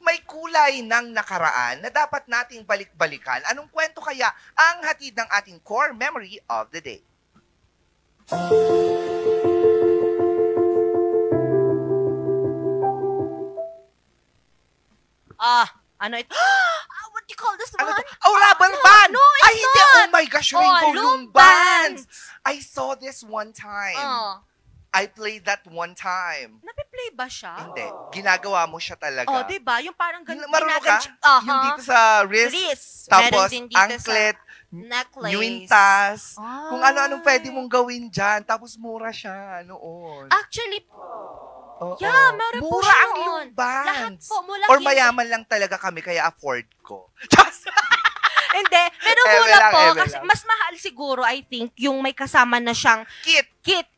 may kulay ng nakaraan na dapat nating balik-balikan. Anong kwento kaya ang hatid ng ating core memory of the day? What do you call this one? Oh, rubber band! No, it's Ay, hindi! not. Oh my gosh, rainbow loom bands! I saw this one time. I played that one time. Napiplay ba siya? Hindi. Ginagawa mo siya talaga. Oh, diba? Yung parang ganun. Marunong ka? Yung dito sa wrist. Tapos, Tapos, anklet. necklace. Yuintas. Kung ano-anong pwede mong gawin dyan. Tapos, mura siya noon. Actually, yeah, meron po mura siya ang noon. loom bands. Lahat po, mula Or mayaman lang talaga kami, kaya afford ko. Hindi, pero mura po. Kasi mas mahal siguro, I think, yung may kasama na siyang kit.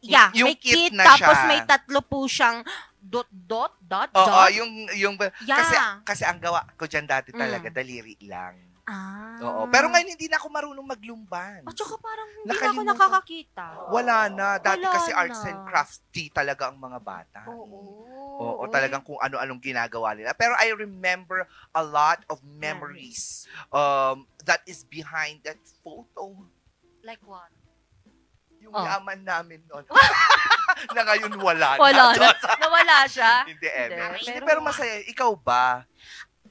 Yeah, Yung may kit na tapos siya. may tatlo po siyang dot. Oo, yung Yeah. kasi ang gawa ko dyan dati talaga, daliri lang. Ah. Oo. Pero ngayon hindi na ako marunong maglumban. At saka parang hindi na ako Nakalimutan. nakakakita. Wala na. Dati Wala kasi arts na. and crafty talaga ang mga bata. Oo, talagang kung ano-anong ginagawa nila. Pero I remember a lot of memories that is behind that photo. Like what? Yung yaman namin noon. Na ngayon wala na. Wala na. Nawala siya? Hindi, Eme. Hindi, Pero masaya. Ikaw ba?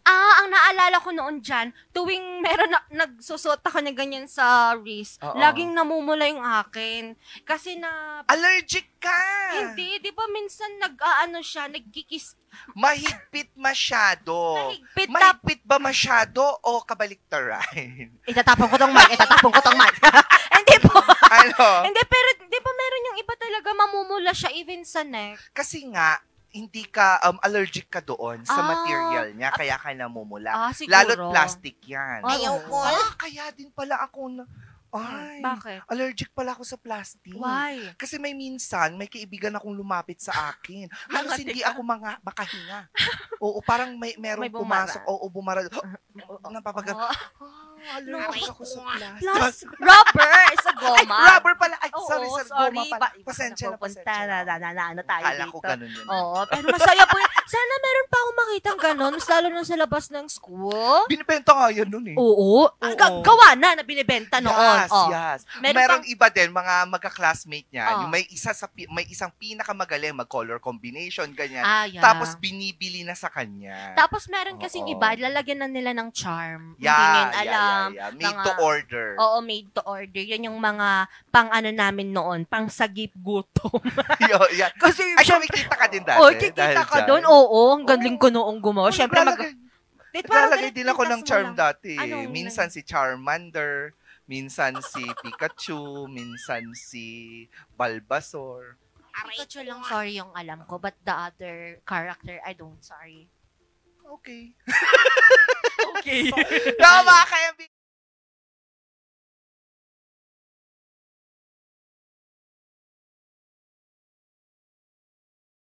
Ang naalala ko noon dyan, tuwing meron nagsusot ako na ganyan sa wrist, laging namumula yung akin. Kasi allergic ka! Hindi, di ba minsan nagkikis. Mahigpit masyado. Mahigpit ba masyado o kabaliktaran? Itatapon ko tong mic. Hindi po. Ano? Hindi, pero di ba meron yung iba talaga mamumula siya even sa neck? Kasi nga, hindi ka allergic ka doon sa material niya, kaya ka namumula. Siguro. Lalo't plastic yan. Ayaw ko. Kaya din pala ako Bakit? Allergic pala ako sa plastic. Why? Kasi may kaibigan akong lumapit sa akin. Halos hindi ako makahinga. Oo, parang merong pumasok. Oo, bumara. Napapagal. Allergic ako sa plastic. Plus, rubber is a goma. Ay, rubber pala. Ay, sorry, goma pala. Pasensya na. Ano tayo Kala dito? ko ganun yun. Oo, pero masaya po yun. Sana meron pa akong makitang ganun, mas lalo na sa labas ng school. Binibenta nga yan nun eh. Oo. Gawa na binibenta noon. Yes. Meron iba din, mga magka-classmate niya, yung may isang pinakamagaling mag-color combination, ganyan. Tapos binibili na sa kanya. Tapos meron kasing iba, lalagyan na nila ng charm. Yeah, hindi ngayon alam. Yeah. Made to order. Oo, made to order. Yan yung mga pang-ano namin noon, pang-sagip gutom. Yeah. Kasi, ay, kumikita ka din dati. Kikita ka doon. Oo, ang galing ko noong gumawa. Siyempre, naglalagay din ako ng charm dati. Anong minsan si Charmander, minsan si Pikachu, minsan si Bulbasaur. Pikachu lang, sorry yung alam ko. But the other character, I don't, sorry. Okay. Okay. Tama kayo.